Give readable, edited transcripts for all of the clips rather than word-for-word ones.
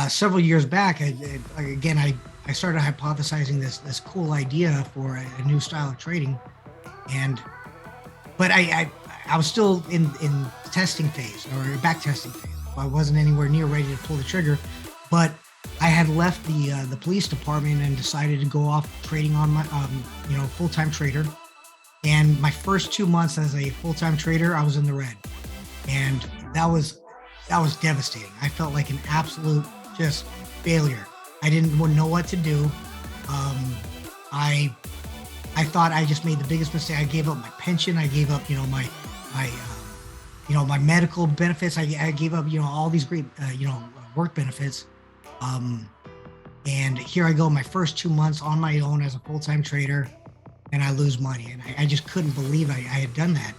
several years back, I started hypothesizing this cool idea for a new style of trading, but I was still in testing phase or back testing phase. I wasn't anywhere near ready to pull the trigger, but I had left the police department and decided to go off trading on my full-time trader. And my first 2 months as a full-time trader, I was in the red, and that was devastating. I felt like an absolute just failure. I didn't know what to do. I thought I just made the biggest mistake. I gave up my pension. I gave up, my medical benefits. I gave up, all these great, work benefits. And here I go, my first 2 months on my own as a full-time trader, and I lose money. And I just couldn't believe I had done that.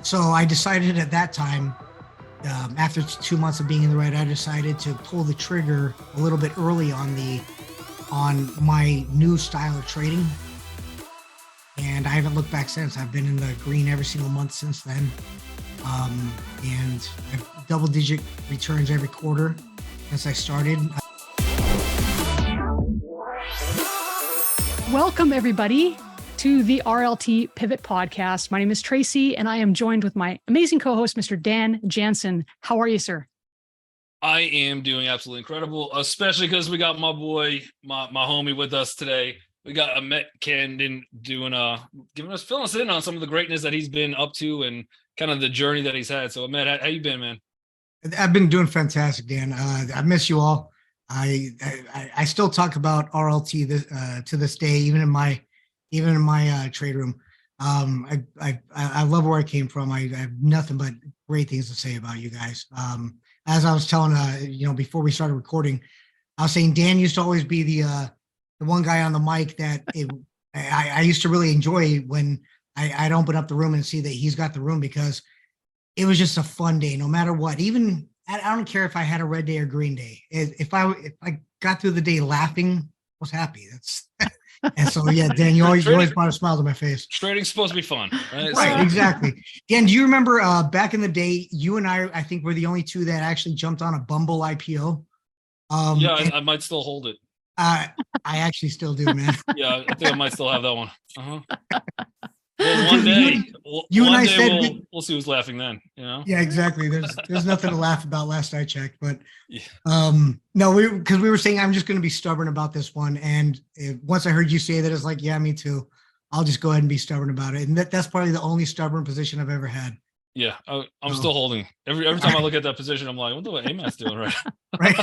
So I decided at that time, after 2 months of being in the red, I decided to pull the trigger a little bit early on my new style of trading. And I haven't looked back since. I've been in the green every single month since then. And I've double-digit returns every quarter since I started. Welcome, everybody, to the RLT Pivot Podcast. My name is Tracy, and I am joined with my amazing co-host, Mr. Dan Janson. How are you, sir? I am doing absolutely incredible, especially because we got my boy, my homie with us today. We got Ahmet Candan filling us in on some of the greatness that he's been up to and kind of the journey that he's had. So, Ahmet, how you been, man? I've been doing fantastic, Dan. I miss you all. I still talk about RLT to this day, even in my trade room. I love where I came from. I have nothing but great things to say about you guys. As I was telling, before we started recording, I was saying Dan used to always be the one guy on the mic that I used to really enjoy when I'd open up the room and see that he's got the room, because it was just a fun day, no matter what. Even I don't care if I had a red day or green day. If I got through the day laughing, I was happy. And so, yeah, Dan, you always brought a smile to my face. Trading's supposed to be fun, right? Right, exactly. Dan, do you remember back in the day, you and I think we're the only two that actually jumped on a Bumble IPO? I might still hold it. I actually still do, man. Yeah, I think I might still have that one. Well, one day, we'll see who's laughing then, Yeah, exactly. There's nothing to laugh about last I checked, but yeah. No, because we were saying I'm just going to be stubborn about this one, and once I heard you say that, it's like, yeah, me too. I'll just go ahead and be stubborn about it, and that's probably the only stubborn position I've ever had. Yeah, I'm still holding. Every time I look at that position, I'm like, what the Amat's doing right? Right.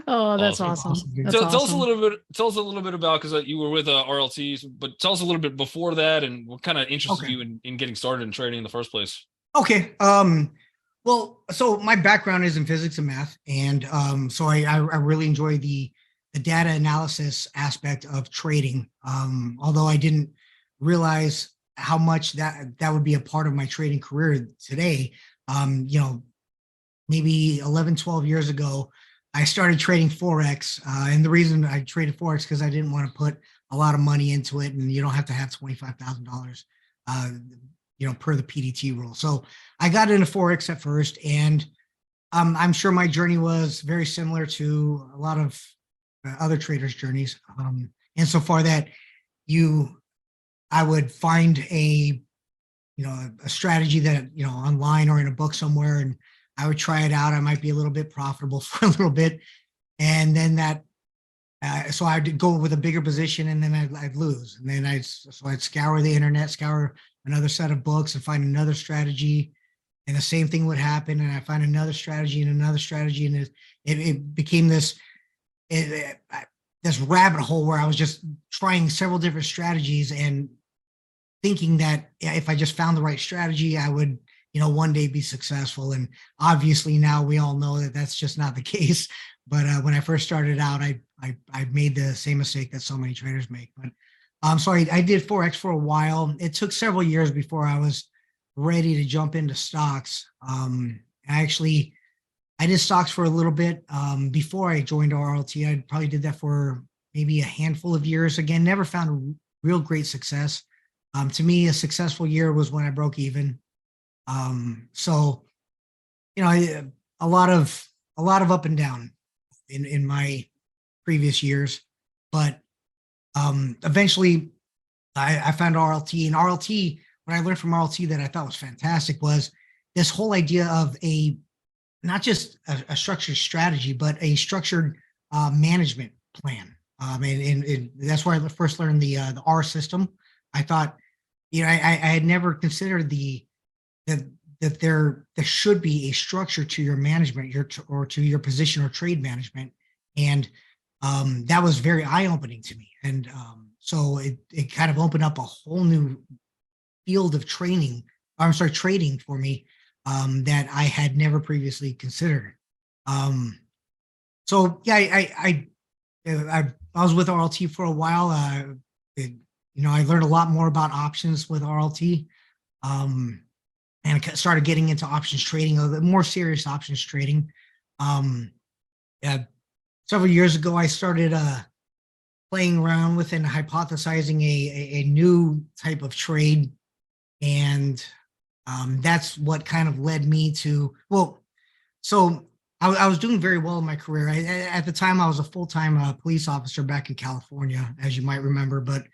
Oh, that's awesome. Tell us a little bit about, because you were with RLTs, but tell us a little bit before that and what kind of interested you in getting started in trading in the first place. Okay. Well, so my background is in physics and math, and so I really enjoy the data analysis aspect of trading. Although I didn't realize how much that would be a part of my trading career today. Maybe 11, 12 years ago, I started trading Forex. And the reason I traded Forex, because I didn't want to put a lot of money into it, and you don't have to have $25,000, per the PDT rule. So I got into Forex at first, and I'm sure my journey was very similar to a lot of other traders' journeys. Insofar that I would find a strategy that, online or in a book somewhere, and I would try it out. I might be a little bit profitable for a little bit. And then so I'd go with a bigger position, and then I'd lose. And then I'd scour the internet, scour another set of books and find another strategy. And the same thing would happen. And I find another strategy and another strategy. And it became this rabbit hole where I was just trying several different strategies and thinking that if I just found the right strategy, I would, one day be successful. And obviously now we all know that that's just not the case. But when I first started out, I made the same mistake that so many traders make. But so I did Forex for a while. It took several years before I was ready to jump into stocks. I did stocks for a little bit before I joined RLT. I probably did that for maybe a handful of years. Again, never found real great success. To me, a successful year was when I broke even. So, a lot of up and down in my previous years, but eventually I found RLT, and RLT, what I learned from RLT that I thought was fantastic was this whole idea of not just a structured strategy, but a structured management plan. And that's where I first learned the R system. I thought, I had never considered that there should be a structure to your management, or to your position or trade management, and that was very eye-opening to me. And so it kind of opened up a whole new field of trading for me, that I had never previously considered. So yeah, I was with RLT for a while. I learned a lot more about options with RLT, and I started getting into options trading, a little more serious options trading. Several years ago, I started playing around with and hypothesizing a new type of trade, and that's what kind of led me to, so I was doing very well in my career. At the time, I was a full-time police officer back in California, as you might remember, but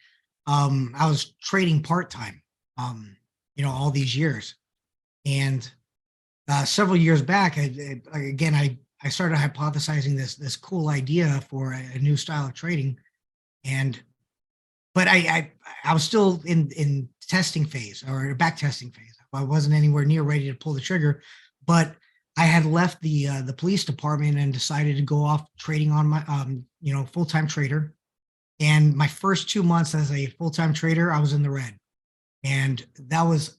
I was trading part-time, all these years. And several years back, I started hypothesizing this cool idea for a new style of trading, but I was still in testing phase, or back testing phase. I wasn't anywhere near ready to pull the trigger, but I had left the police department and decided to go off trading on my full-time trader. And my first 2 months as a full-time trader, I was in the red, and that was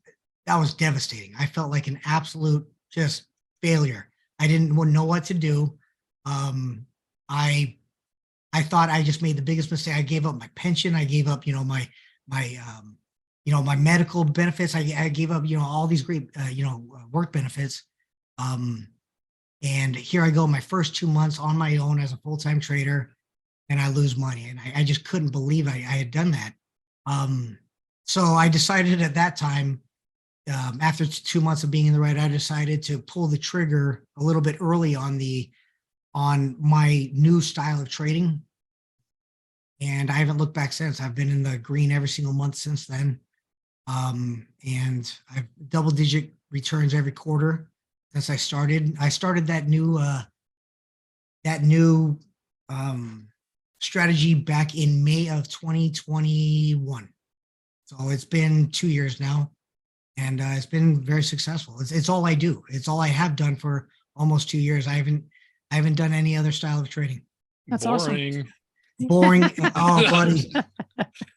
devastating. I felt like an absolute just failure. I didn't know what to do. I thought I just made the biggest mistake. I gave up my pension. I gave up, my my medical benefits. I gave up, all these great, work benefits. And here I go, my first 2 months on my own as a full-time trader, and I lose money. And I just couldn't believe I had done that. So I decided at that time, after 2 months of being in the red, I decided to pull the trigger a little bit early on my new style of trading. And I haven't looked back since. I've been in the green every single month since then. And I've double-digit returns every quarter since I started. I started that new strategy back in May of 2021. So it's been 2 years now, and it's been very successful. It's all I do. It's all I have done for almost 2 years. I haven't done any other style of trading. That's Boring. awesome. Boring. Oh, buddy.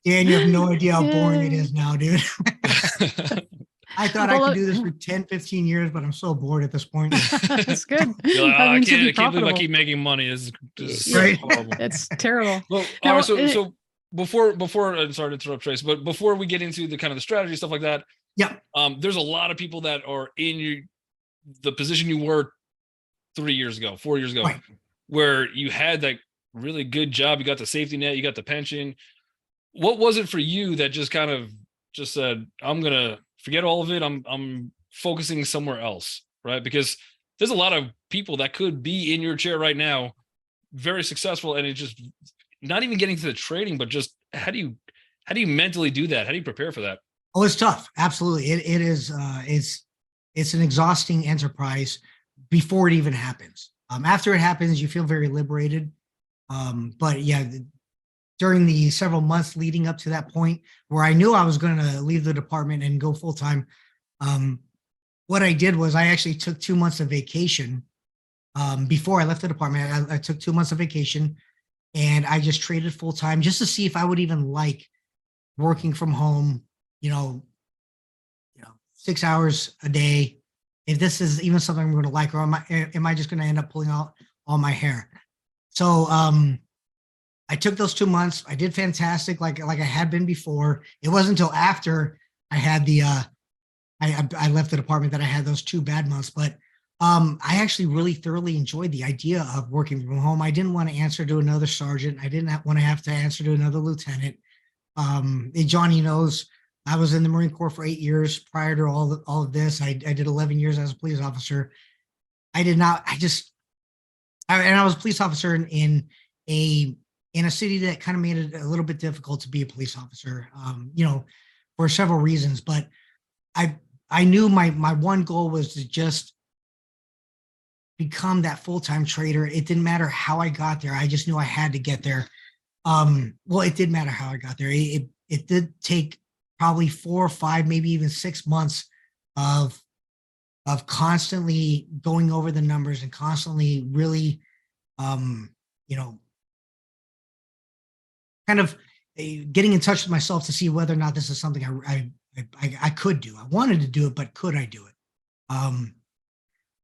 Dan, you have no idea how boring it is now, dude. I thought I could do this for 10, 15 years, but I'm so bored at this point. That's good. You're like, That I means you'll be can't believe I profitable. keep making money. It's just Right. horrible. It's terrible. Well, Now, all right, so before I'm sorry to interrupt, Trace, but before we get into the kind of the strategy stuff like that, Yeah. There's a lot of people that are in the position you were 3 years ago, 4 years ago, Right. where you had that really good job, you got the safety net, you got the pension. What was it for you that just kind of just said, I'm gonna forget all of it, I'm focusing somewhere else, right? Because there's a lot of people that could be in your chair right now, very successful, and it's just not even getting to the trading, but just how do you mentally do that? How do you prepare for that? Oh, it's tough. Absolutely. It is, it's an exhausting enterprise before it even happens. After it happens, you feel very liberated. But yeah, during the several months leading up to that point where I knew I was going to leave the department and go full time, what I did was I actually took 2 months of vacation. Before I left the department, I took 2 months of vacation, and I just traded full time just to see if I would even like working from home, 6 hours a day, if this is even something I'm going to like, or am I just going to end up pulling out all my hair? So I took those 2 months. I did fantastic, like I had been before. It wasn't until after I had I left the department that I had those 2 bad months. But I actually really thoroughly enjoyed the idea of working from home. I didn't want to answer to another sergeant. I didn't want to have to answer to another lieutenant. Johnny knows I was in the Marine Corps for 8 years prior to all of this. I did 11 years as a police officer. I did not. And I was a police officer in a city that kind of made it a little bit difficult to be a police officer, for several reasons. But I knew my one goal was to just become that full-time trader. It didn't matter how I got there. I just knew I had to get there. Well, it did matter how I got there. It did take probably 4 or 5, maybe even 6 months of constantly going over the numbers and constantly really, kind of getting in touch with myself to see whether or not this is something I could do. I wanted to do it, but could I do it?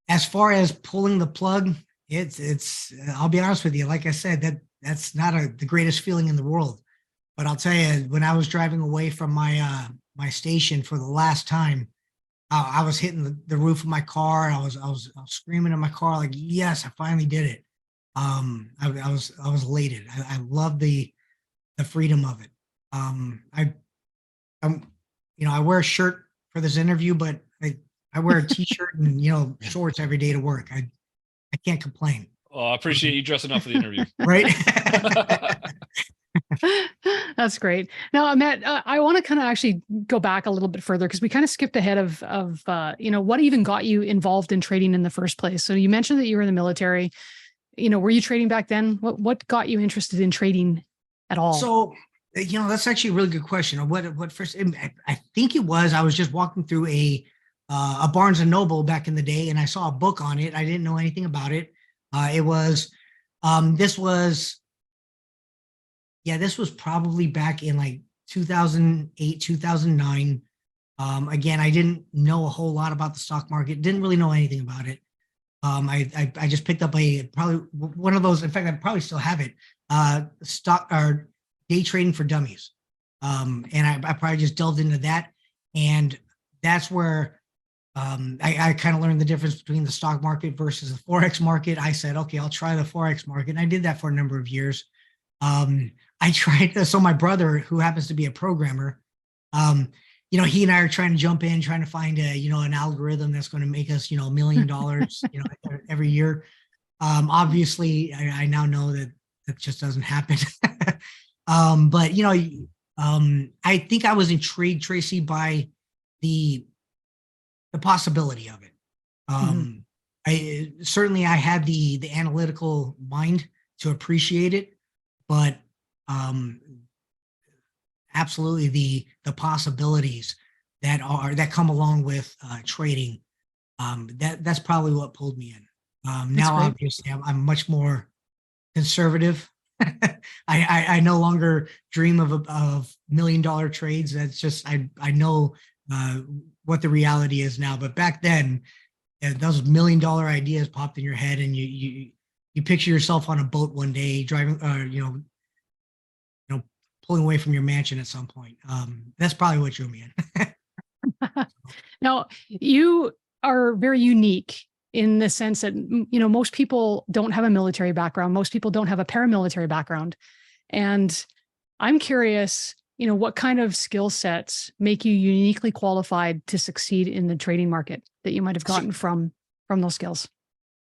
As far as pulling the plug, it's I'll be honest with you. Like I said, that's not the greatest feeling in the world. But I'll tell you, when I was driving away from my station for the last time, I was hitting the roof of my car. I was screaming in my car like, yes, I finally did it. I was elated. I love the freedom of it. I wear a shirt for this interview, but I wear a t-shirt and shorts every day to work. I can't complain. Oh, I appreciate you dressing up for the interview. Right. That's great. Now, Ahmet, I want to kind of actually go back a little bit further because we kind of skipped ahead of what even got you involved in trading in the first place. So you mentioned that you were in the military. Were you trading back then? What got you interested in trading at all? So, that's actually a really good question. What first? I think it was I was just walking through a Barnes and Noble back in the day, and I saw a book on it. I didn't know anything about it. This was probably back in like 2008, 2009. Again, I didn't know a whole lot about the stock market. Didn't really know anything about it. I just picked up probably one of those. In fact, I probably still have it. Stock or day trading for dummies. And I probably just delved into that. And that's where I kind of learned the difference between the stock market versus the Forex market. I said, okay, I'll try the Forex market. And I did that for a number of years. I tried, so my brother, who happens to be a programmer, he and I are trying to jump in, trying to find an algorithm that's going to make us, $1 million, every year. Obviously I now know that just doesn't happen. But I think I was intrigued, Tracy, by the possibility of it. I had the analytical mind to appreciate it, but absolutely the possibilities that come along with trading, that's probably what pulled me in. Now, great. Obviously, I'm much more conservative. I no longer dream of $1 million trades. That's just I know what the reality is now. But back then, those $1 million ideas popped in your head, and you picture yourself on a boat one day driving, pulling away from your mansion at some point. That's probably what drew me in. Now, you are very unique in the sense that, most people don't have a military background. Most people don't have a paramilitary background. And I'm curious, what kind of skill sets make you uniquely qualified to succeed in the trading market that you might have gotten from those skills?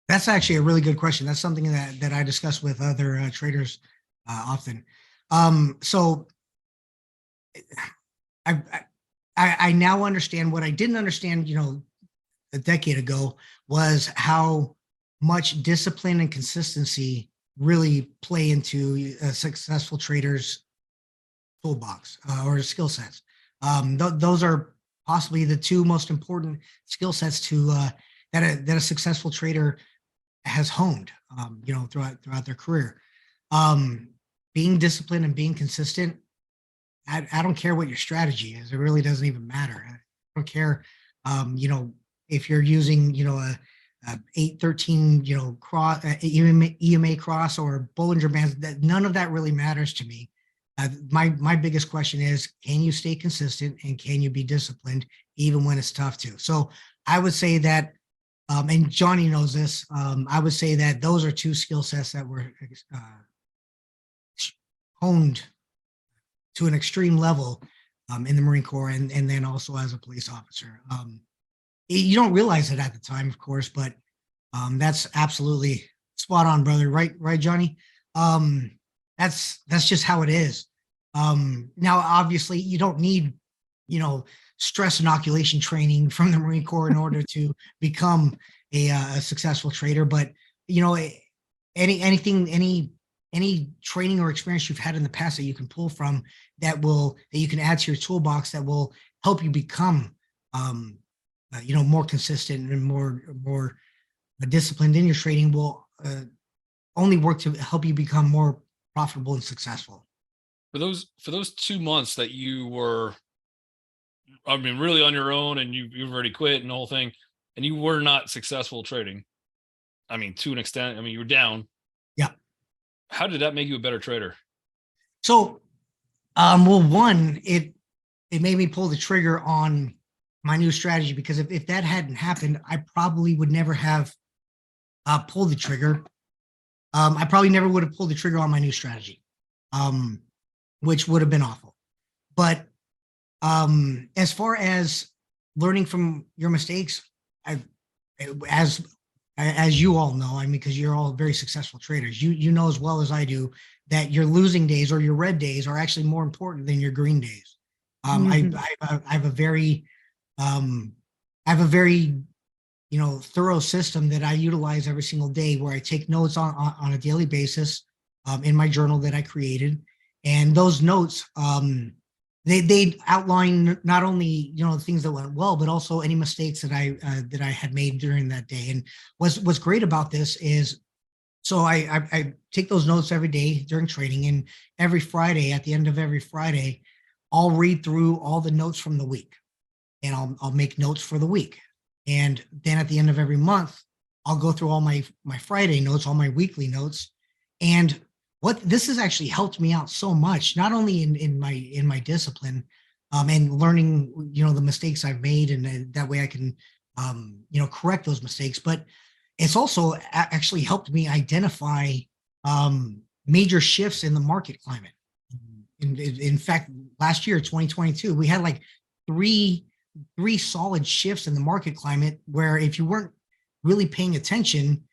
That's actually a really good question. That's something that I discuss with other traders often. So I now understand what I didn't understand, a decade ago, was how much discipline and consistency really play into a successful trader's toolbox or skill sets. Those are possibly the two most important skill sets that a successful trader has honed, throughout their career. Being disciplined and being consistent. I don't care what your strategy is. It really doesn't even matter. I don't care, if you're using, a 813, cross, EMA cross or Bollinger Bands. That none of that really matters to me. My biggest question is, can you stay consistent and can you be disciplined even when it's tough to? So I would say that, and Johnny knows this, I would say that those are two skill sets that were honed to an extreme level in the Marine Corps and then also as a police officer. You don't realize it at the time, of course, but That's absolutely spot on, brother. Right, Johnny. That's just how it is. Now, obviously, you don't need, stress inoculation training from the Marine Corps in order to become a successful trader. But any training or experience you've had in the past that you can pull from that you can add to your toolbox that will help you become more consistent and more disciplined in your trading will only work to help you become more profitable and successful. For those 2 months that you were, really on your own, and you've already quit and the whole thing, and you were not successful trading. To an extent, you were down. Yeah. How did that make you a better trader? So, well, one, it made me pull the trigger on my new strategy, because if that hadn't happened, I probably would never have pulled the trigger. I probably never would have pulled the trigger on my new strategy, which would have been awful. But as far as learning from your mistakes, as you all know, because you're all very successful traders, you know as well as I do that your losing days or your red days are actually more important than your green days. I have a very thorough system that I utilize every single day, where I take notes on a daily basis in my journal that I created, and those notes they outline not only the things that went well, but also any mistakes that I had made during that day. And what's great about this is, so I take those notes every day during trading, and every Friday, at the end of every Friday, I'll read through all the notes from the week, and I'll make notes for the week. And then at the end of every month, I'll go through all my Friday notes, all my weekly notes. And what this has actually helped me out so much, not only in my discipline, and learning, the mistakes I've made, and that way I can, correct those mistakes, but it's also actually helped me identify major shifts in the market climate. In fact, last year, 2022, we had like three solid shifts in the market climate, where if you weren't really paying attention,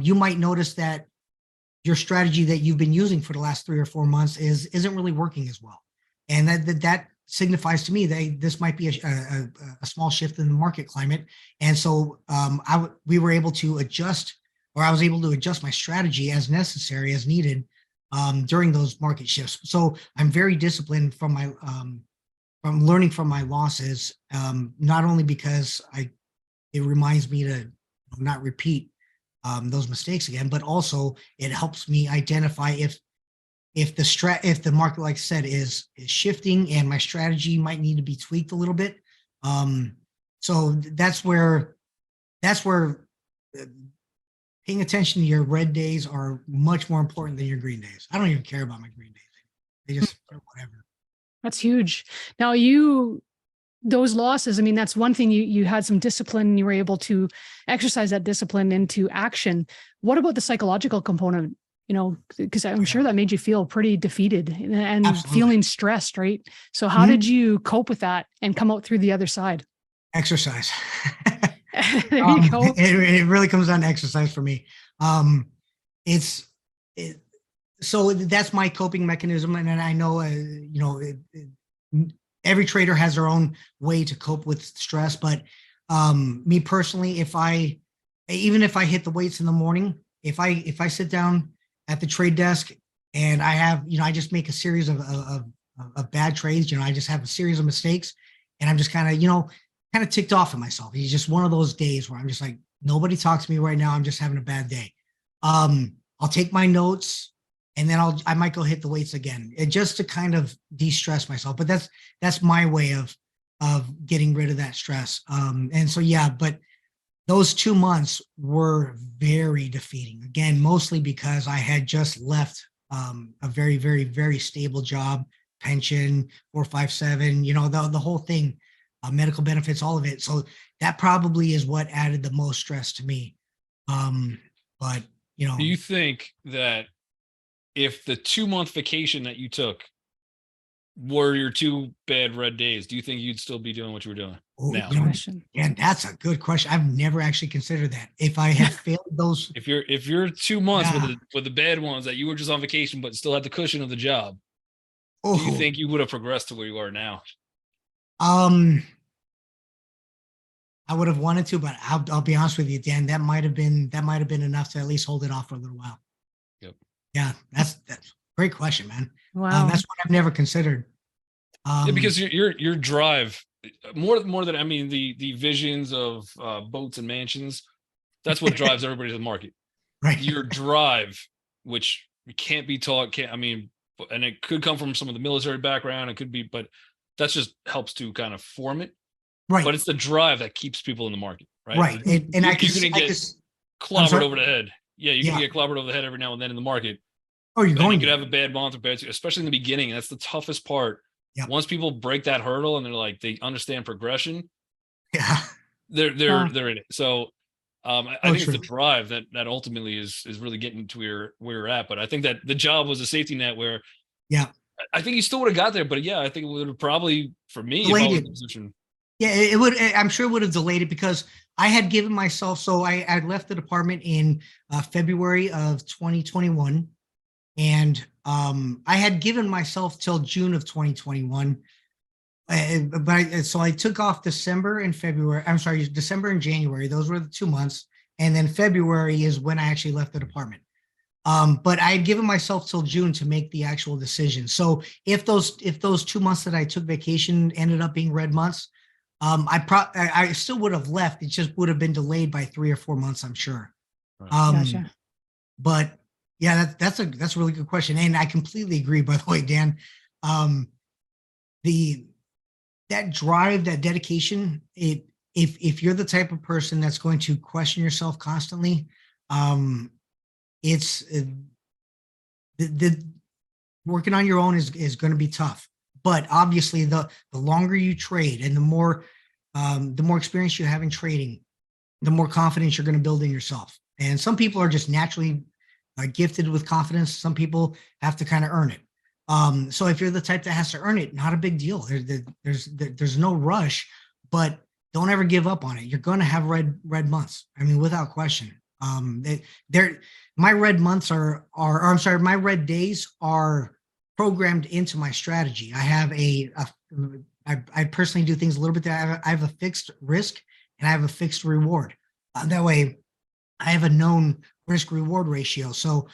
you might notice that your strategy that you've been using for the last 3 or 4 months isn't really working as well. And that signifies to me that this might be a small shift in the market climate. And so we were able to adjust, or I was able to adjust my strategy as necessary, as needed, during those market shifts. So I'm very disciplined from learning from my losses, not only because it reminds me to not repeat those mistakes again, but also it helps me identify if the market, like I said, is shifting and my strategy might need to be tweaked a little bit. So that's where paying attention to your red days are much more important than your green days. I don't even care about my green days. They just whatever. That's huge. Now those losses, that's one thing, you had some discipline, and you were able to exercise that discipline into action. What about the psychological component? Because I'm sure that made you feel pretty defeated and Absolutely. feeling stressed, right? So how did you cope with that and come out through the other side? Exercise. There you go. It really comes down to exercise for me. So that's my coping mechanism, and I know every trader has their own way to cope with stress. But me personally, even if I hit the weights in the morning, if I sit down at the trade desk and I have, I just make a series of bad trades, I just have a series of mistakes, and I'm just kind of ticked off at myself. It's just one of those days where I'm just like, nobody talks to me right now. I'm just having a bad day. I'll take my notes, and then I might go hit the weights again, just to kind of de-stress myself. But that's my way of getting rid of that stress. And so, yeah, but those 2 months were very defeating. Again, mostly because I had just left a very, very, very stable job, pension, 457, the whole thing, medical benefits, all of it. So that probably is what added the most stress to me. But do you think that if the 2-month vacation that you took were your 2 bad red days, do you think you'd still be doing what you were doing? Oh, now? Question. and that's a good question. I've never actually considered that. If I had failed those, If you're 2 months Yeah. with the bad ones that you were just on vacation but still had the cushion of the job, do you oh, think you would have progressed to where you are now? um, I would have wanted to, but I'll be honest with you, Dan. That might have been enough to at least hold it off for a little while. Yep. Yeah, that's a great question, man. Wow. That's what I've never considered. Yeah, because your drive more than, I mean, the visions of boats and mansions, that's what drives everybody to the market. right. Your drive, which can't be taught, and it could come from some of the military background, it could be, but that's just helps to kind of form it. Right. But it's the drive that keeps people in the market, right? Right. And You- I can you're gonna I get just, clobbered sorry? over the head. Yeah, you're Yeah. gonna get clobbered over the head every now and then in the market. oh, you're And going you to could have a bad month or bad, especially in the beginning. That's the toughest part. Yep. Once people break that hurdle and they're like, they understand progression, yeah. they're Wow. they're in it. So I Oh, think it's the true. drive that ultimately is really getting to where you're at. But I think that the job was a safety net where Yeah. I think you still would have got there. But yeah, I think it would have probably, for me, if I Delayed was it. in a position. Yeah, it would. I'm sure it would have delayed it because I had given myself. So I left the department in February of 2021, and I had given myself till June of 2021. So I took off December and February. I'm sorry, December and January. Those were the 2 months, and then February is when I actually left the department. But I had given myself till June to make the actual decision. So if those 2 months that I took vacation ended up being red months, I still would have left. It just would have been delayed by 3 or 4 months, I'm sure. Right. Gotcha. But yeah, that's a really good question, and I completely agree. By the way, Dan, that drive, that dedication, if you're the type of person that's going to question yourself constantly, it's the working on your own is going to be tough. But obviously, the longer you trade and the more experience you have in trading, the more confidence you're going to build in yourself. And some people are just naturally gifted with confidence. Some people have to kind of earn it. So if you're the type that has to earn it, not a big deal. There's no rush, but don't ever give up on it. You're going to have red months. I mean, without question. My red months my red days are programmed into my strategy. I have I personally do things a little bit that I have a fixed risk and I have a fixed reward. That way I have a known risk reward ratio. So,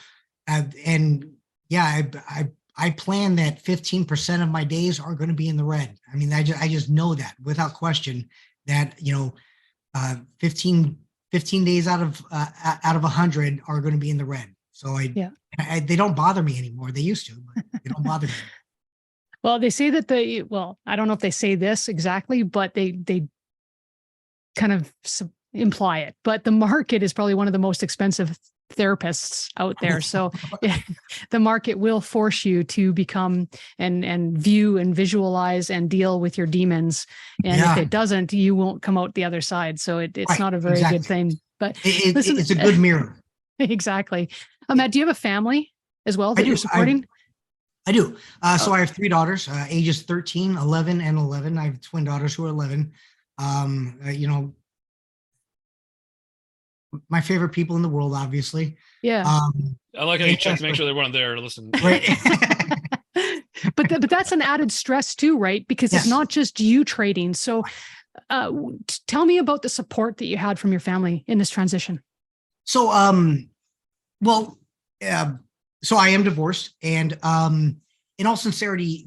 and yeah, I plan that 15% of my days are going to be in the red. I mean, I just know that without question that, 15 days out of 100 are going to be in the red. So they don't bother me anymore. They used to, but they don't bother me. Well, they say that I don't know if they say this exactly, but they kind of imply it. But the market is probably one of the most expensive therapists out there. So the market will force you to become and view and visualize and deal with your demons. And if it doesn't, you won't come out the other side. So it's not a very good thing. But listen, it's a good mirror. Exactly. Matt, do you have a family as well that you're supporting? I do. So I have 3 daughters, ages 13, 11, and 11. I have twin daughters who are 11. My favorite people in the world, obviously. Yeah. I like how you check to make sure they weren't there to listen. Right. but that's an added stress too, right? Because it's not just you trading. So tell me about the support that you had from your family in this transition. So, so I am divorced, and in all sincerity,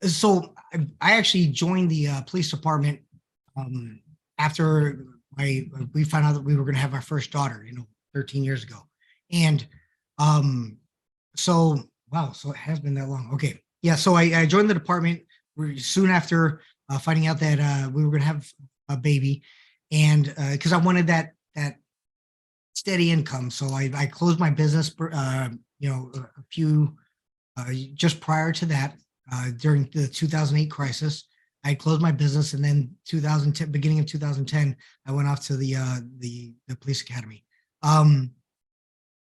I actually joined the police department after we found out that we were going to have our first daughter, 13 years ago, and so it has been that long. Okay, yeah. So I joined the department soon after finding out that we were going to have a baby, and because I wanted that steady income. So I closed my business, a few, just prior to that, during the 2008 crisis. I closed my business, and then beginning of 2010, I went off to the police academy.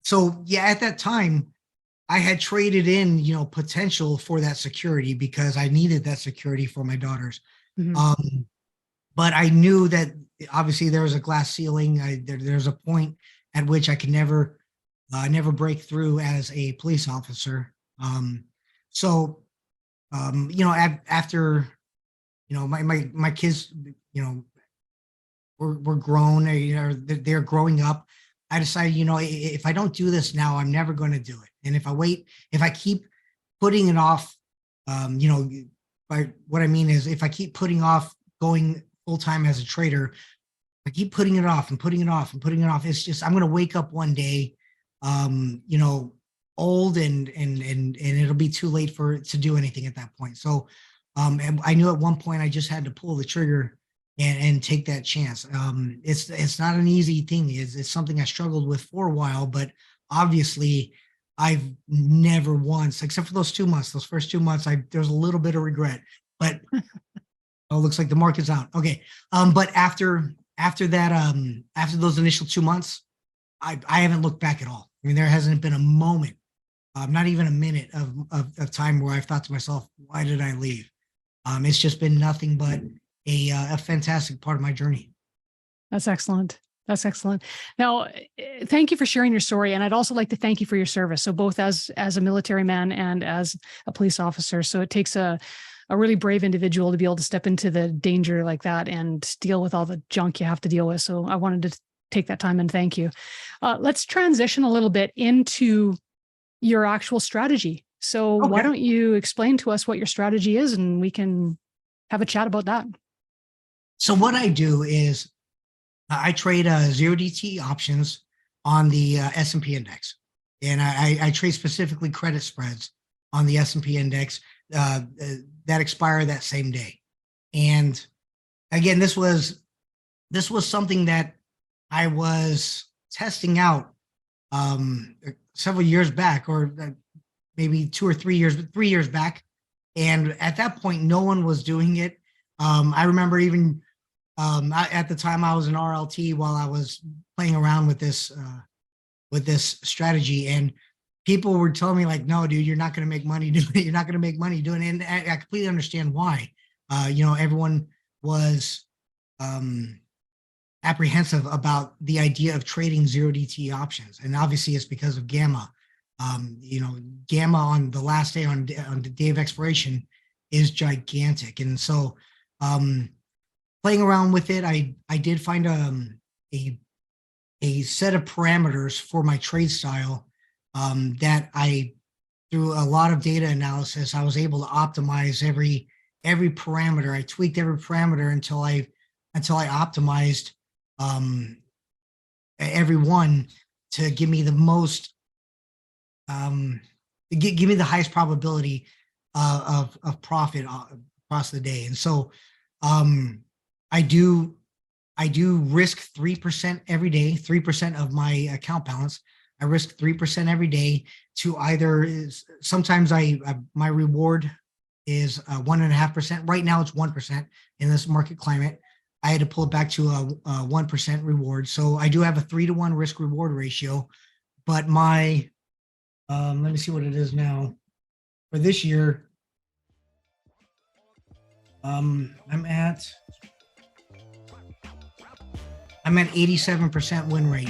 So yeah, at that time, I had traded in, potential for that security because I needed that security for my daughters. But I knew that obviously there was a glass ceiling. There's a point at which I could never break through as a police officer. So, after, my kids, were grown, they're growing up. I decided, if I don't do this now, I'm never going to do it. And if I keep putting it off, by what I mean is if I keep putting off going full time as a trader, I keep putting it off and putting it off and putting it off. It's just, I'm going to wake up one day, old and it'll be too late to do anything at that point. So, and I knew at one point I just had to pull the trigger and take that chance. It's not an easy thing. It's something I struggled with for a while, but obviously I've never once, except for those first 2 months, there's a little bit of regret, but oh, looks like the market's out. Okay. But after that, after those initial 2 months, I haven't looked back at all. I mean, there hasn't been a moment, not even a minute of time where I've thought to myself, why did I leave? It's just been nothing but a fantastic part of my journey. That's excellent. That's excellent. Now, thank you for sharing your story. And I'd also like to thank you for your service. So both as a military man and as a police officer. So it takes a really brave individual to be able to step into the danger like that and deal with all the junk you have to deal with. So I wanted to take that time and thank you. Let's transition a little bit into your actual strategy. So Okay. Why don't you explain to us what your strategy is and we can have a chat about that. So what I do is I trade 0DTE options on the S&P index. And I trade specifically credit spreads on the S&P index that expire that same day. And again, this was something that I was testing out several years back, or maybe 2 or 3 years, 3 years back. And at that point, no one was doing it. I remember even at the time I was in RLT while I was playing around with this strategy, and people were telling me like, no, dude, you're not going to make money doing it. You're not going to make money doing it. And I completely understand why. Everyone was apprehensive about the idea of trading 0DTE options. And obviously it's because of gamma. Gamma on the last day, on the day of expiration, is gigantic. And so playing around with it, I did find a set of parameters for my trade style that through a lot of data analysis, I was able to optimize every parameter. I tweaked every parameter until I optimized every one to give me the most, give me the highest probability of profit across the day. And so I do risk 3% every day, 3% of my account balance. I risk 3% every day to either, sometimes my reward is 1.5%. Right now it's 1% in this market climate. I had to pull it back to a 1% reward. So I do have a 3-to-1 risk reward ratio, but my, let me see what it is now for this year. I'm at 87% win rate.